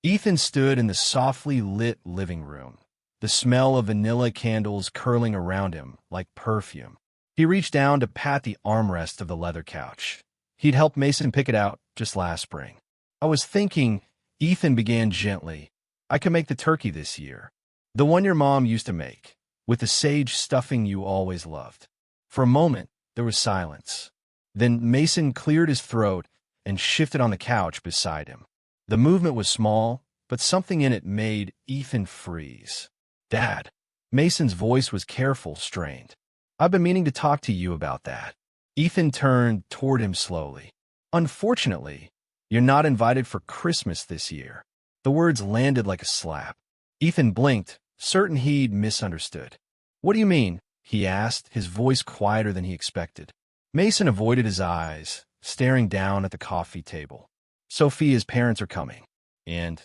Ethan stood in the softly lit living room, the smell of vanilla candles curling around him like perfume. He reached down to pat the armrest of the leather couch. He'd helped Mason pick it out just last spring. "I was thinking," Ethan began gently, "I could make the turkey this year. The one your mom used to make, with the sage stuffing you always loved." For a moment, there was silence. Then Mason cleared his throat and shifted on the couch beside him. The movement was small, but something in it made Ethan freeze. "Dad." Mason's voice was careful, strained. "I've been meaning to talk to you about that." Ethan turned toward him slowly. "Unfortunately, you're not invited for Christmas this year." The words landed like a slap. Ethan blinked, certain he'd misunderstood. "What do you mean?" he asked, his voice quieter than he expected. Mason avoided his eyes, staring down at the coffee table. "Sophia's parents are coming. And,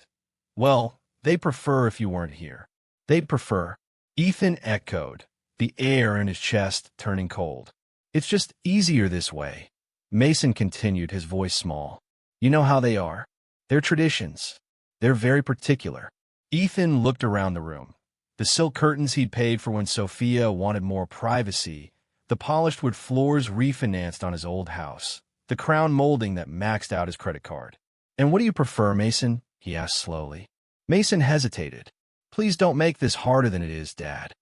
well, they prefer if you weren't here." "They'd prefer," Ethan echoed, the air in his chest turning cold. "It's just easier this way." Mason continued, his voice small. "You know how they are. Their traditions. They're very particular." Ethan looked around the room. The silk curtains he'd paid for when Sophia wanted more privacy, the polished wood floors refinanced on his old house, the crown molding that maxed out his credit card. "And what do you prefer, Mason?" he asked slowly. Mason hesitated. "Please don't make this harder than it is, Dad."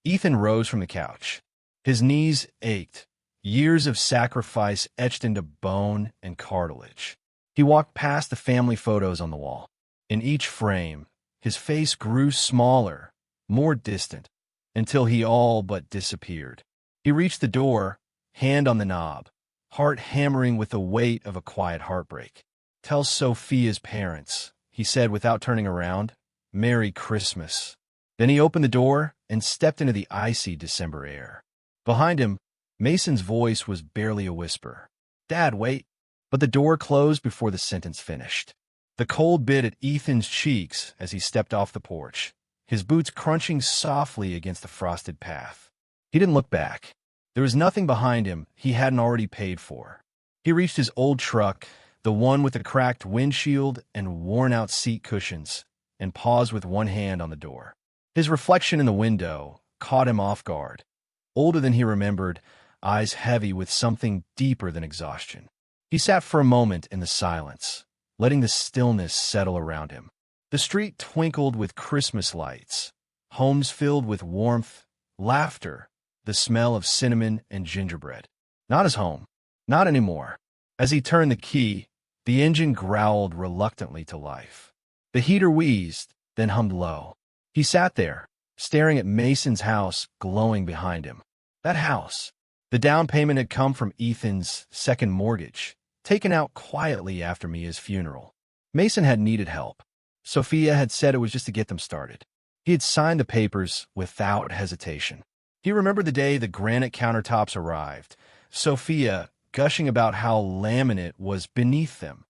Ethan rose from the couch. His knees ached, years of sacrifice etched into bone and cartilage. He walked past the family photos on the wall. In each frame, his face grew smaller, more distant, until he all but disappeared. He reached the door, hand on the knob, heart hammering with the weight of a quiet heartbreak. "Tell Sophia's parents," he said without turning around. "Merry Christmas." Then he opened the door and stepped into the icy December air. Behind him, Mason's voice was barely a whisper. "Dad, wait." But the door closed before the sentence finished. The cold bit at Ethan's cheeks as he stepped off the porch, his boots crunching softly against the frosted path. He didn't look back. There was nothing behind him he hadn't already paid for. He reached his old truck, the one with the cracked windshield and worn-out seat cushions, and paused with one hand on the door. His reflection in the window caught him off guard. Older than he remembered, eyes heavy with something deeper than exhaustion. He sat for a moment in the silence, letting the stillness settle around him. The street twinkled with Christmas lights, homes filled with warmth, laughter, the smell of cinnamon and gingerbread. Not his home. Not anymore. As he turned the key, the engine growled reluctantly to life. The heater wheezed, then hummed low. He sat there, staring at Mason's house glowing behind him. That house. The down payment had come from Ethan's second mortgage, taken out quietly after Mia's funeral. Mason had needed help. Sophia had said it was just to get them started. He had signed the papers without hesitation. He remembered the day the granite countertops arrived, Sophia gushing about how laminate was beneath them.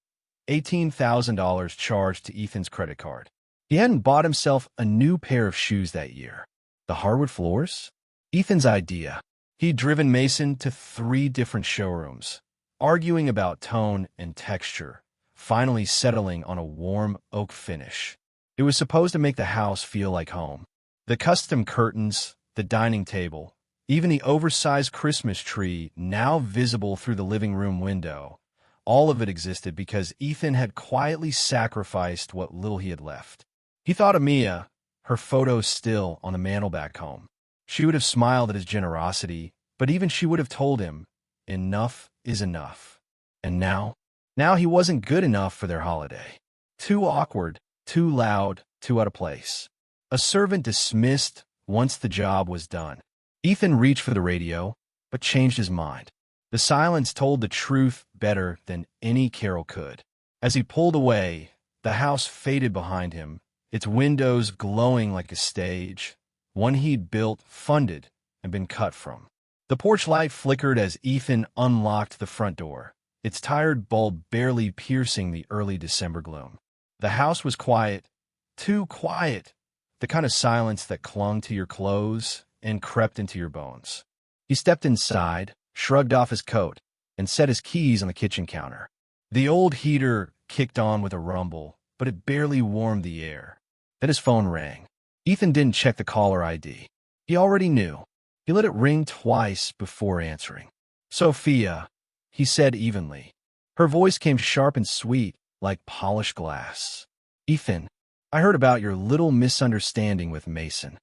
$18,000 charged to Ethan's credit card. He hadn't bought himself a new pair of shoes that year. The hardwood floors? Ethan's idea. He'd driven Mason to 3 different showrooms, arguing about tone and texture, finally settling on a warm oak finish. It was supposed to make the house feel like home. The custom curtains, the dining table, even the oversized Christmas tree now visible through the living room window, all of it existed because Ethan had quietly sacrificed what little he had left. He thought of Mia, her photo still on the mantel back home. She would have smiled at his generosity, but even she would have told him, enough is enough. And now he wasn't good enough for their holiday. Too awkward, too loud, too out of place. A servant dismissed once the job was done. Ethan reached for the radio, but changed his mind. The silence told the truth better than any carol could. As he pulled away, the house faded behind him, its windows glowing like a stage, one he'd built, funded, and been cut from. The porch light flickered as Ethan unlocked the front door, its tired bulb barely piercing the early December gloom. The house was quiet, too quiet, the kind of silence that clung to your clothes and crept into your bones. He stepped inside, shrugged off his coat, and set his keys on the kitchen counter. The old heater kicked on with a rumble, but it barely warmed the air. Then his phone rang. Ethan didn't check the caller ID. He already knew. He let it ring twice before answering. "Sophia," he said evenly. Her voice came sharp and sweet, like polished glass. "Ethan, I heard about your little misunderstanding with Mason."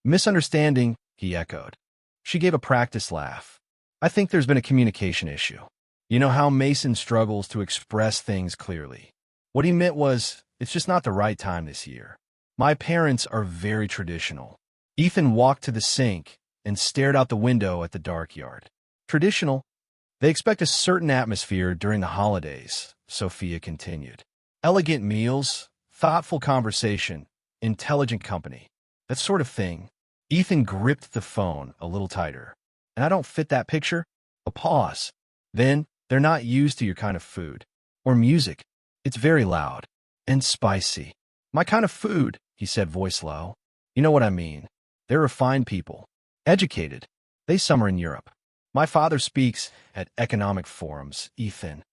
"Misunderstanding?" he echoed. She gave a practiced laugh. "I think there's been a communication issue. You know how Mason struggles to express things clearly. What he meant was, it's just not the right time this year. My parents are very traditional." Ethan walked to the sink and stared out the window at the dark yard. "Traditional? They expect a certain atmosphere during the holidays," Sophia continued. "Elegant meals, thoughtful conversation, intelligent company. That sort of thing." Ethan gripped the phone a little tighter. "And I don't fit that picture?" A pause. "Then they're not used to your kind of food. Or music. It's very loud. And spicy." "My kind of food," he said, voice low. "You know what I mean. They're refined people. Educated. They summer in Europe. My father speaks at economic forums, Ethan.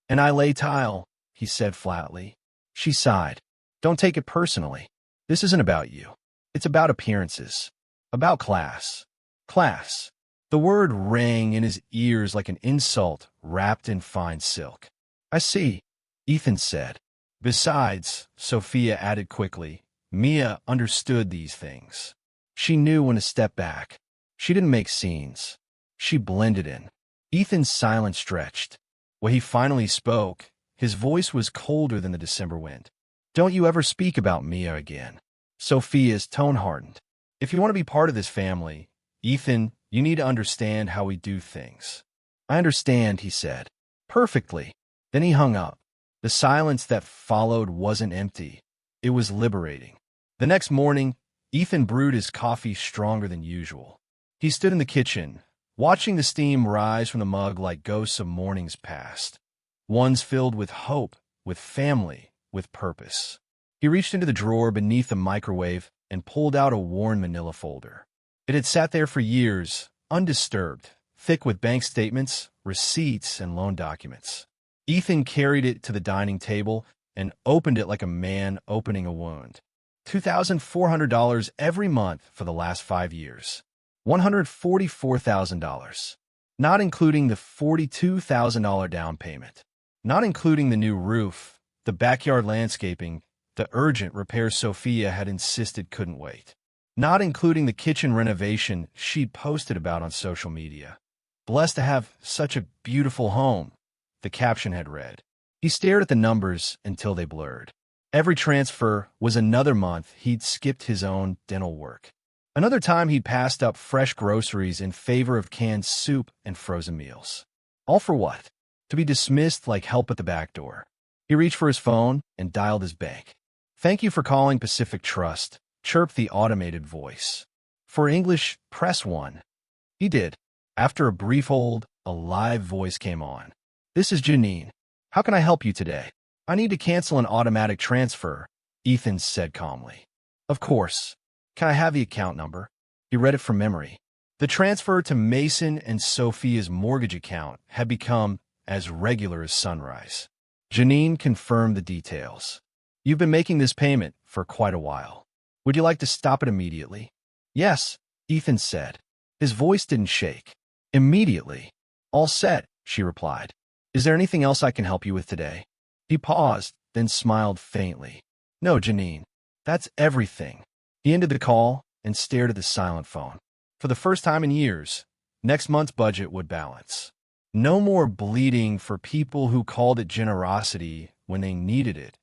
And I lay tile," he said flatly. She sighed. "Don't take it personally. This isn't about you. It's about appearances. About class." Class. The word rang in his ears like an insult wrapped in fine silk. "I see," Ethan said. "Besides," Sophia added quickly, "Mia understood these things. She knew when to step back. She didn't make scenes. She blended in." Ethan's silence stretched. When he finally spoke, his voice was colder than the December wind. "Don't you ever speak about Mia again." Sophia's tone hardened. "If you want to be part of this family, Ethan, you need to understand how we do things." "I understand," he said. "Perfectly." Then he hung up. The silence that followed wasn't empty. It was liberating. The next morning, Ethan brewed his coffee stronger than usual. He stood in the kitchen, watching the steam rise from the mug like ghosts of mornings past. Ones filled with hope, with family, with purpose. He reached into the drawer beneath the microwave and pulled out a worn manila folder. It had sat there for years, undisturbed, thick with bank statements, receipts, and loan documents. Ethan carried it to the dining table and opened it like a man opening a wound. $2,400 every month for the last 5 years. $144,000. Not including the $42,000 down payment. Not including the new roof, the backyard landscaping, the urgent repairs Sophia had insisted couldn't wait. Not including the kitchen renovation she'd posted about on social media. "Blessed to have such a beautiful home," the caption had read. He stared at the numbers until they blurred. Every transfer was another month he'd skipped his own dental work. Another time he'd passed up fresh groceries in favor of canned soup and frozen meals. All for what? To be dismissed like help at the back door. He reached for his phone and dialed his bank. "Thank you for calling Pacific Trust," chirped the automated voice. "For English, press 1. He did. After a brief hold, a live voice came on. "This is Janine. How can I help you today?" "I need to cancel an automatic transfer," Ethan said calmly. "Of course. Can I have the account number?" He read it from memory. The transfer to Mason and Sophia's mortgage account had become as regular as sunrise. Janine confirmed the details. "You've been making this payment for quite a while. Would you like to stop it immediately?" "Yes," Ethan said. His voice didn't shake. "Immediately." "All set," she replied. "Is there anything else I can help you with today?" He paused, then smiled faintly. "No, Janine. That's everything." He ended the call and stared at the silent phone. For the first time in years, next month's budget would balance. No more bleeding for people who called it generosity when they needed it,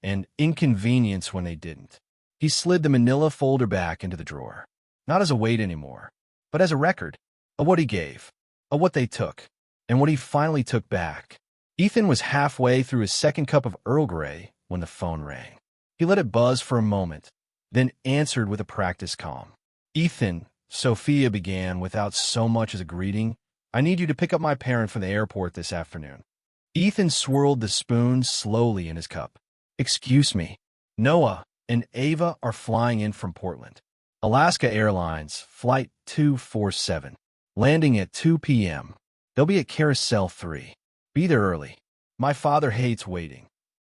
and inconvenience when they didn't. He slid the manila folder back into the drawer, not as a weight anymore, but as a record of what he gave, of what they took, and what he finally took back. Ethan was halfway through his second cup of Earl Grey when the phone rang. He let it buzz for a moment, then answered with a practiced calm. "Ethan," Sophia began without so much as a greeting, "I need you to pick up my parent from the airport this afternoon." Ethan swirled the spoon slowly in his cup. "Excuse me. Noah and Ava are flying in from Portland. Alaska Airlines, Flight 247, landing at 2 p.m. They'll be at Carousel 3. Be there early. My father hates waiting."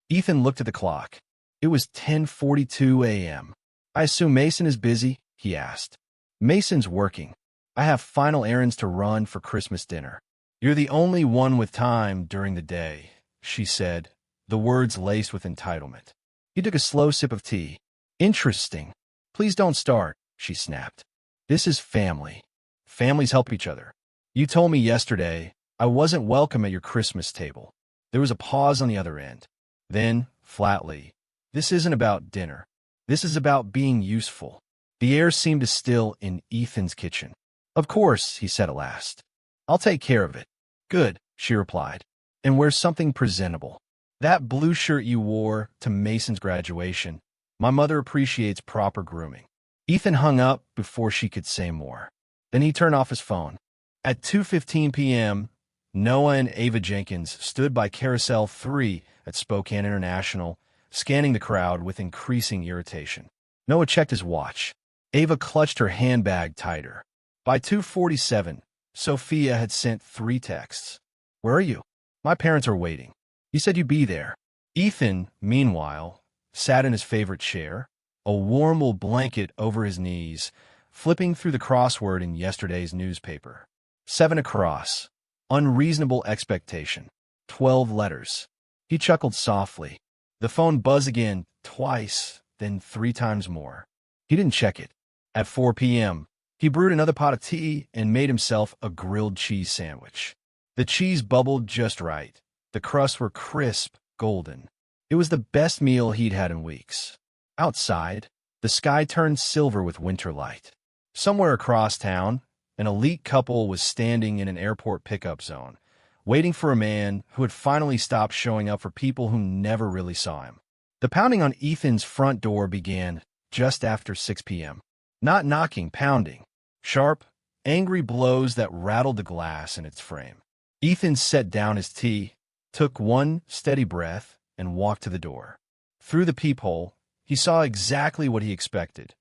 Ethan looked at the clock. It was 10:42 a.m. I assume Mason is busy, he asked. Mason's working. I have final errands to run for Christmas dinner. You're the only one with time during the day, she said, the words laced with entitlement. He took a slow sip of tea. Interesting. Please don't start, she snapped. This is family. Families help each other. You told me yesterday I wasn't welcome at your Christmas table. There was a pause on the other end. Then, flatly, this isn't about dinner. This is about being useful. The air seemed to still in Ethan's kitchen. Of course, he said at last. I'll take care of it. Good, she replied. And wear something presentable. That blue shirt you wore to Mason's graduation. My mother appreciates proper grooming. Ethan hung up before she could say more. Then he turned off his phone. At 2:15 p.m., Noah and Ava Jenkins stood by Carousel 3 at Spokane International, scanning the crowd with increasing irritation. Noah checked his watch. Ava clutched her handbag tighter. By 2:47, Sophia had sent 3 texts. Where are you? My parents are waiting. You said you'd be there. Ethan, meanwhile, sat in his favorite chair, a warm wool blanket over his knees, flipping through the crossword in yesterday's newspaper. 7 across. Unreasonable expectation. 12 letters. He chuckled softly. The phone buzzed again, twice, then 3 times more. He didn't check it. At 4 p.m., he brewed another pot of tea and made himself a grilled cheese sandwich. The cheese bubbled just right. The crusts were crisp, golden. It was the best meal he'd had in weeks. Outside, the sky turned silver with winter light. Somewhere across town, an elite couple was standing in an airport pickup zone, waiting for a man who had finally stopped showing up for people who never really saw him. The pounding on Ethan's front door began just after 6 p.m. Not knocking, pounding. Sharp, angry blows that rattled the glass in its frame. Ethan set down his tea, took one steady breath, and walked to the door. Through the peephole, he saw exactly what he expected.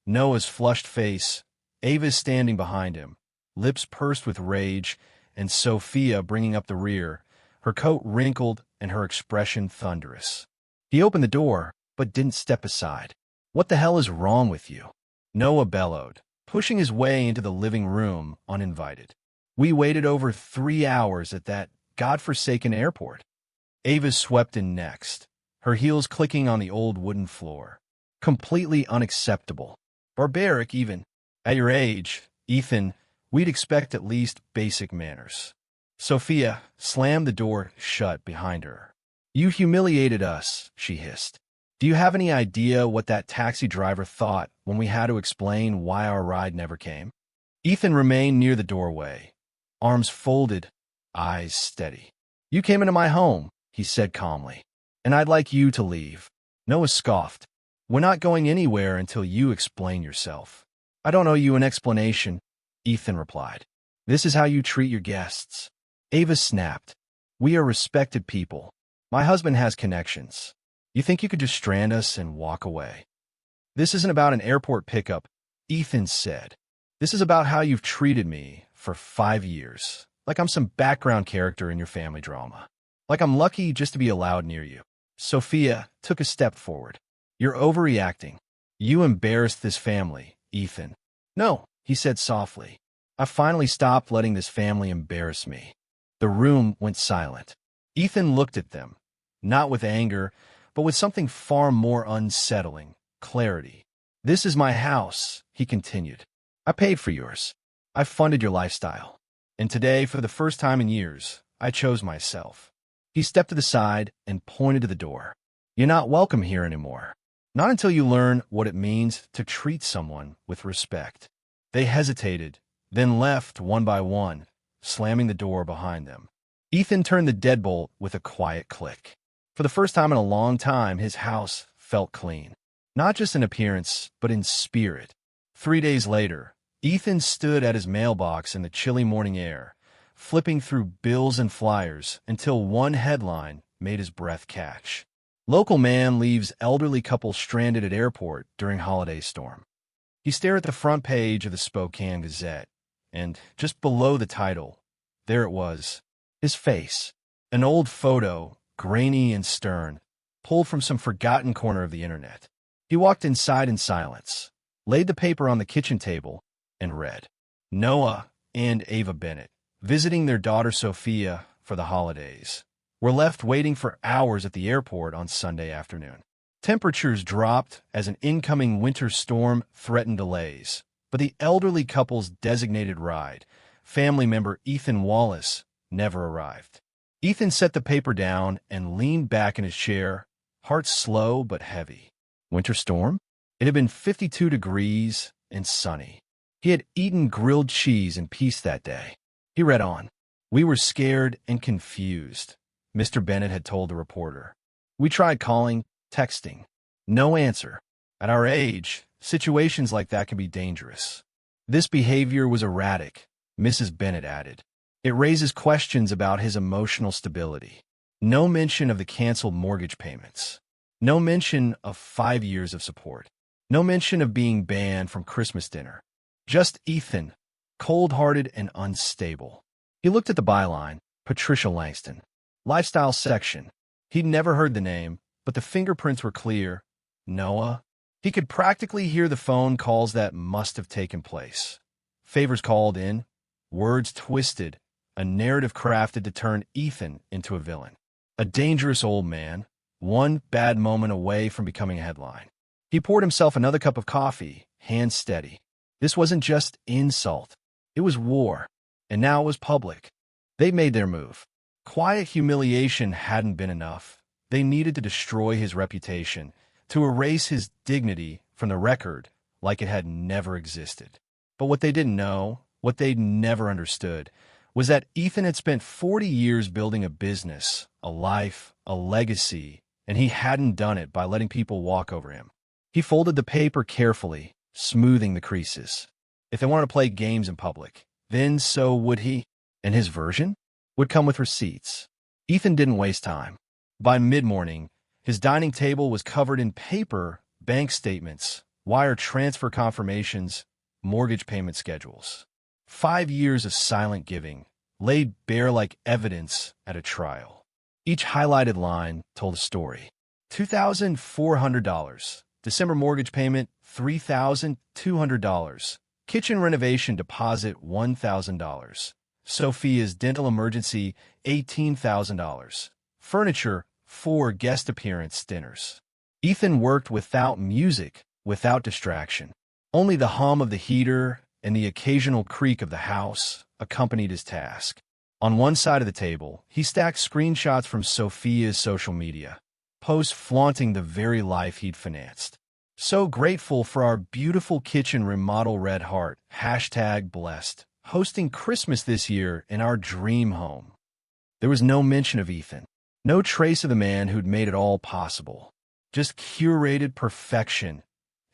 Noah's flushed face, Ava's standing behind him, lips pursed with rage, and Sophia bringing up the rear, her coat wrinkled and her expression thunderous. He opened the door, but didn't step aside. What the hell is wrong with you? Noah bellowed, pushing his way into the living room uninvited. We waited over 3 hours at that godforsaken airport. Ava swept in next, her heels clicking on the old wooden floor. Completely unacceptable. Barbaric, even. At your age, Ethan, we'd expect at least basic manners. Sophia slammed the door shut behind her. You humiliated us, she hissed. Do you have any idea what that taxi driver thought when we had to explain why our ride never came? Ethan remained near the doorway, arms folded, eyes steady. You came into my home, he said calmly, and I'd like you to leave. Noah scoffed. We're not going anywhere until you explain yourself. I don't owe you an explanation, Ethan replied. This is how you treat your guests. Ava snapped. We are respected people. My husband has connections. You think you could just strand us and walk away? This isn't about an airport pickup, Ethan said. This is about how you've treated me for 5 years, like I'm some background character in your family drama. Like I'm lucky just to be allowed near you. Sophia took a step forward. You're overreacting. You embarrassed this family, Ethan. No, he said softly. I finally stopped letting this family embarrass me. The room went silent. Ethan looked at them, not with anger, but with something far more unsettling, clarity. This is my house, he continued. I paid for yours. I funded your lifestyle. And today, for the first time in years, I chose myself. He stepped to the side and pointed to the door. You're not welcome here anymore. Not until you learn what it means to treat someone with respect. They hesitated, then left one by one, slamming the door behind them. Ethan turned the deadbolt with a quiet click. For the first time in a long time, his house felt clean. Not just in appearance, but in spirit. 3 days later, Ethan stood at his mailbox in the chilly morning air, flipping through bills and flyers until one headline made his breath catch. Local man leaves elderly couple stranded at airport during holiday storm. He stared at the front page of the Spokane Gazette, and just below the title, there it was, his face. An old photo, grainy and stern, pulled from some forgotten corner of the internet. He walked inside in silence, laid the paper on the kitchen table, and read. Noah and Ava Bennett, visiting their daughter Sophia for the holidays, were left waiting for hours at the airport on Sunday afternoon. Temperatures dropped as an incoming winter storm threatened delays, but the elderly couple's designated ride, family member Ethan Wallace, never arrived. Ethan set the paper down and leaned back in his chair, heart slow but heavy. Winter storm? It had been 52 degrees and sunny. He had eaten grilled cheese in peace that day. He read on. We were scared and confused, Mr. Bennett had told the reporter. We tried calling, texting. No answer. At our age, situations like that can be dangerous. This behavior was erratic, Mrs. Bennett added. It raises questions about his emotional stability. No mention of the canceled mortgage payments. No mention of 5 years of support. No mention of being banned from Christmas dinner. Just Ethan, cold-hearted and unstable. He looked at the byline, Patricia Langston. Lifestyle section. He'd never heard the name, but the fingerprints were clear. Noah. He could practically hear the phone calls that must have taken place. Favors called in, words twisted, a narrative crafted to turn Ethan into a villain. A dangerous old man, one bad moment away from becoming a headline. He poured himself another cup of coffee, hands steady. This wasn't just insult. It was war, and now it was public. They made their move. Quiet humiliation hadn't been enough. They needed to destroy his reputation, to erase his dignity from the record like it had never existed. But what they didn't know, what they'd never understood, was that Ethan had spent 40 years building a business, a life, a legacy, and he hadn't done it by letting people walk over him. He folded the paper carefully, smoothing the creases. If they wanted to play games in public, then so would he, and his version would come with receipts. Ethan didn't waste time. By mid-morning, his dining table was covered in paper, bank statements, wire transfer confirmations, mortgage payment schedules. 5 years of silent giving, laid bare like evidence at a trial. Each highlighted line told a story. $2,400. December mortgage payment, $3,200. Kitchen renovation deposit, $1,000. Sophia's dental emergency, $18,000. Furniture, 4 guest appearance dinners. Ethan worked without music, without distraction. Only the hum of the heater and the occasional creak of the house accompanied his task. On one side of the table, he stacked screenshots from Sophia's social media, posts flaunting the very life he'd financed. So grateful for our beautiful kitchen remodel, red heart, #blessed, hosting Christmas this year in our dream home. There was no mention of Ethan, no trace of the man who'd made it all possible, just curated perfection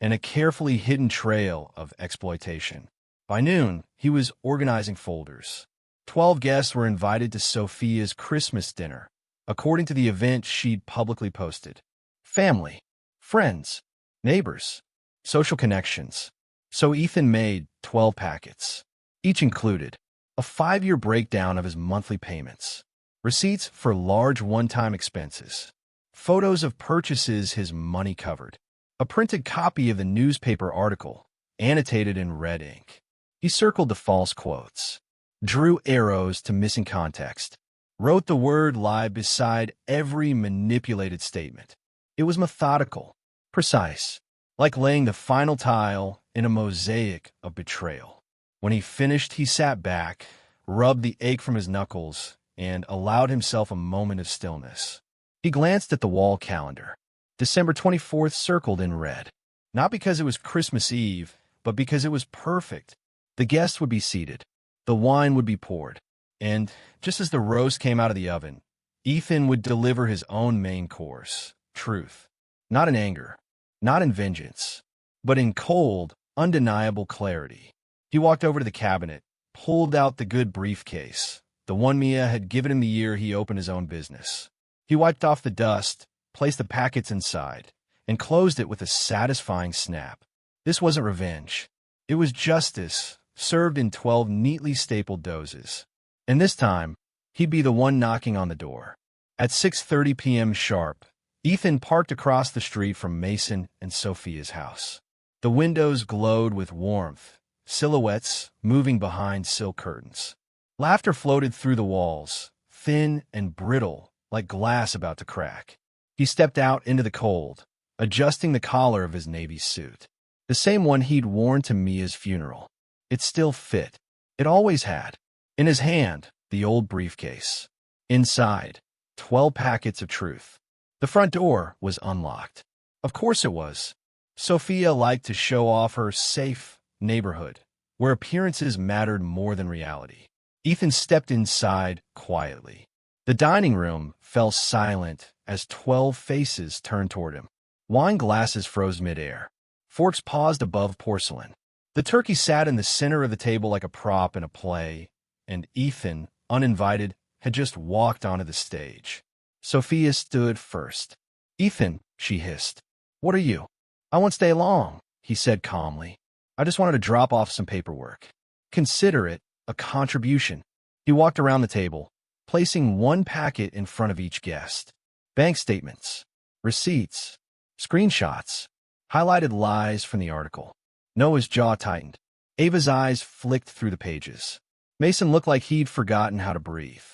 and a carefully hidden trail of exploitation. By noon, he was organizing folders. 12 guests were invited to Sophia's Christmas dinner, according to the event she'd publicly posted. Family, friends, neighbors, social connections. So Ethan made 12 packets. Each included a 5-year breakdown of his monthly payments, receipts for large one-time expenses, photos of purchases his money covered, a printed copy of the newspaper article, annotated in red ink. He circled the false quotes, drew arrows to missing context, wrote the word lie beside every manipulated statement. It was methodical, precise, like laying the final tile in a mosaic of betrayal. When he finished, he sat back, rubbed the ache from his knuckles, and allowed himself a moment of stillness. He glanced at the wall calendar. December 24th circled in red. Not because it was Christmas Eve, but because it was perfect. The guests would be seated. The wine would be poured. And just as the roast came out of the oven, Ethan would deliver his own main course. Truth. Not in anger. Not in vengeance. But in cold, undeniable clarity. He walked over to the cabinet, pulled out the good briefcase, the one Mia had given him the year he opened his own business. He wiped off the dust, placed the packets inside, and closed it with a satisfying snap. This wasn't revenge. It was justice, served in 12 neatly stapled doses. And this time, he'd be the one knocking on the door. At 6:30 p.m. sharp, Ethan parked across the street from Mason and Sophia's house. The windows glowed with warmth, silhouettes moving behind silk curtains. Laughter floated through the walls, thin and brittle, like glass about to crack. He stepped out into the cold, adjusting the collar of his navy suit. The same one he'd worn to Mia's funeral. It still fit. It always had. In his hand, the old briefcase. Inside, 12 packets of truth. The front door was unlocked. Of course it was. Sophia liked to show off her safe neighborhood, where appearances mattered more than reality. Ethan stepped inside quietly. The dining room fell silent as 12 faces turned toward him. Wine glasses froze midair. Forks paused above porcelain. The turkey sat in the center of the table like a prop in a play, and Ethan, uninvited, had just walked onto the stage. Sophia stood first. "Ethan," she hissed. "What are you?" "I won't stay long," he said calmly. "I just wanted to drop off some paperwork. Consider it a contribution." He walked around the table, placing one packet in front of each guest. Bank statements, receipts, screenshots, highlighted lies from the article. Noah's jaw tightened. Ava's eyes flicked through the pages. Mason looked like he'd forgotten how to breathe.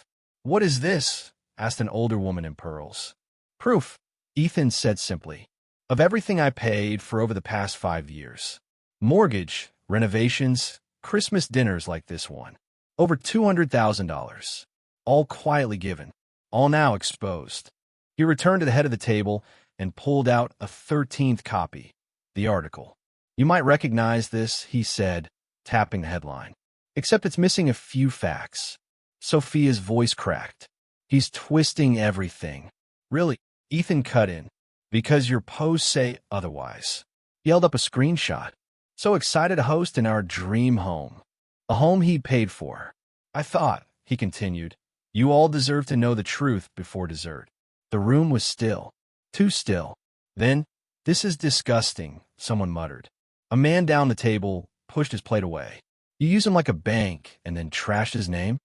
"What is this?" asked an older woman in pearls. "Proof," Ethan said simply, "of everything I paid for over the past 5 years. Mortgage, renovations, Christmas dinners like this one. Over $200,000. All quietly given. All now exposed." He returned to the head of the table and pulled out a 13th copy. The article. "You might recognize this," he said, tapping the headline. "Except it's missing a few facts." Sophia's voice cracked. "He's twisting everything." "Really?" Ethan cut in. "Because your posts say otherwise." He held up a screenshot. "So excited to host in our dream home. A home he paid for. I thought," he continued, "you all deserve to know the truth before dessert." The room was still. Too still. Then, "This is disgusting," someone muttered. A man down the table pushed his plate away. "You use him like a bank and then trashed his name?"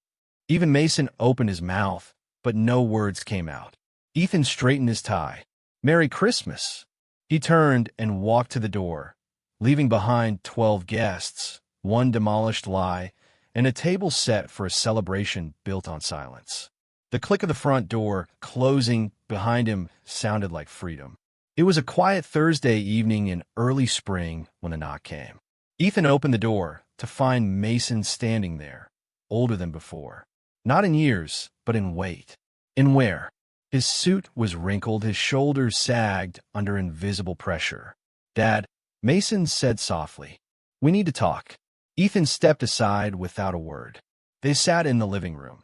Even Mason opened his mouth, but no words came out. Ethan straightened his tie. "Merry Christmas." He turned and walked to the door, leaving behind 12 guests, one demolished lie, and a table set for a celebration built on silence. The click of the front door closing behind him sounded like freedom. It was a quiet Thursday evening in early spring when the knock came. Ethan opened the door to find Mason standing there, older than before. Not in years, but in weight. In wear. His suit was wrinkled, his shoulders sagged under invisible pressure. "Dad," Mason said softly, "we need to talk." Ethan stepped aside without a word. They sat in the living room.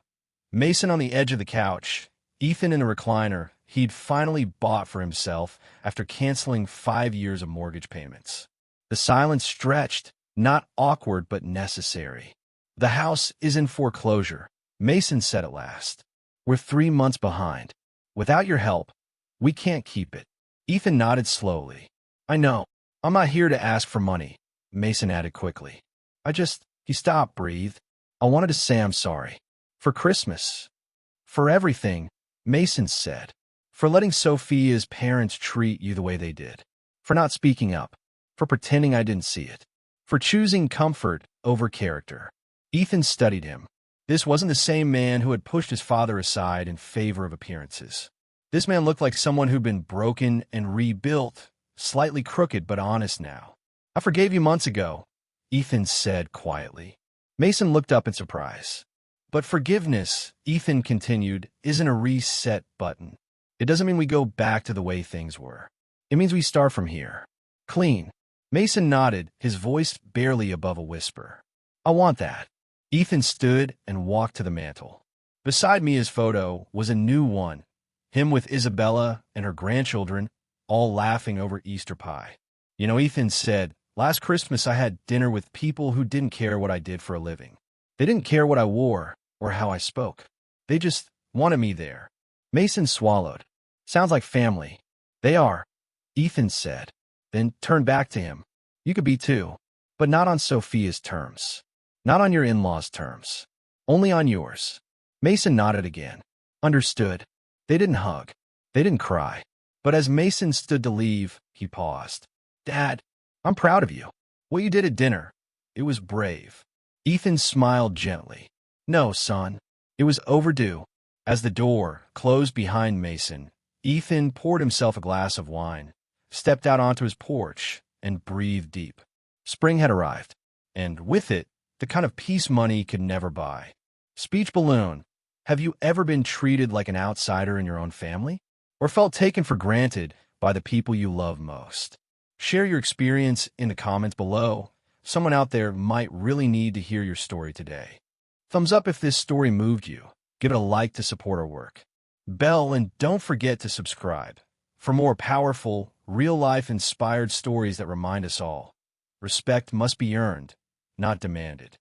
Mason on the edge of the couch, Ethan in a recliner he'd finally bought for himself after canceling 5 years of mortgage payments. The silence stretched, not awkward but necessary. "The house is in foreclosure," Mason said at last. "We're 3 months behind. Without your help, we can't keep it." Ethan nodded slowly. "I know. I'm not here to ask for money," Mason added quickly. He stopped, breathed. "I wanted to say I'm sorry. For Christmas. For everything," Mason said. "For letting Sophia's parents treat you the way they did. For not speaking up. For pretending I didn't see it. For choosing comfort over character." Ethan studied him. This wasn't the same man who had pushed his father aside in favor of appearances. This man looked like someone who'd been broken and rebuilt, slightly crooked but honest now. "I forgave you months ago," Ethan said quietly. Mason looked up in surprise. "But forgiveness," Ethan continued, "isn't a reset button. It doesn't mean we go back to the way things were. It means we start from here. Clean." Mason nodded, his voice barely above a whisper. "I want that." Ethan stood and walked to the mantel. Beside Mia's photo was a new one, him with Isabella and her grandchildren, all laughing over Easter pie. "You know," Ethan said, "last Christmas I had dinner with people who didn't care what I did for a living. They didn't care what I wore or how I spoke. They just wanted me there." Mason swallowed. "Sounds like family." "They are," Ethan said, then turned back to him. "You could be too, but not on Sophia's terms. Not on your in-laws' terms. Only on yours." Mason nodded again. "Understood." They didn't hug. They didn't cry. But as Mason stood to leave, he paused. Dad, I'm proud of you. What you did at dinner, it was brave. Ethan smiled gently. No, son, it was overdue. As the door closed behind Mason, Ethan poured himself a glass of wine, stepped out onto his porch, and breathed deep. Spring had arrived, and with it, the kind of peace money could never buy. Speech balloon. Have you ever been treated like an outsider in your own family? Or felt taken for granted by the people you love most? Share your experience in the comments below. Someone out there might really need to hear your story today. Thumbs up if this story moved you. Give it a like to support our work. Bell, and don't forget to subscribe for more powerful, real-life inspired stories that remind us all. Respect must be earned, not demanded.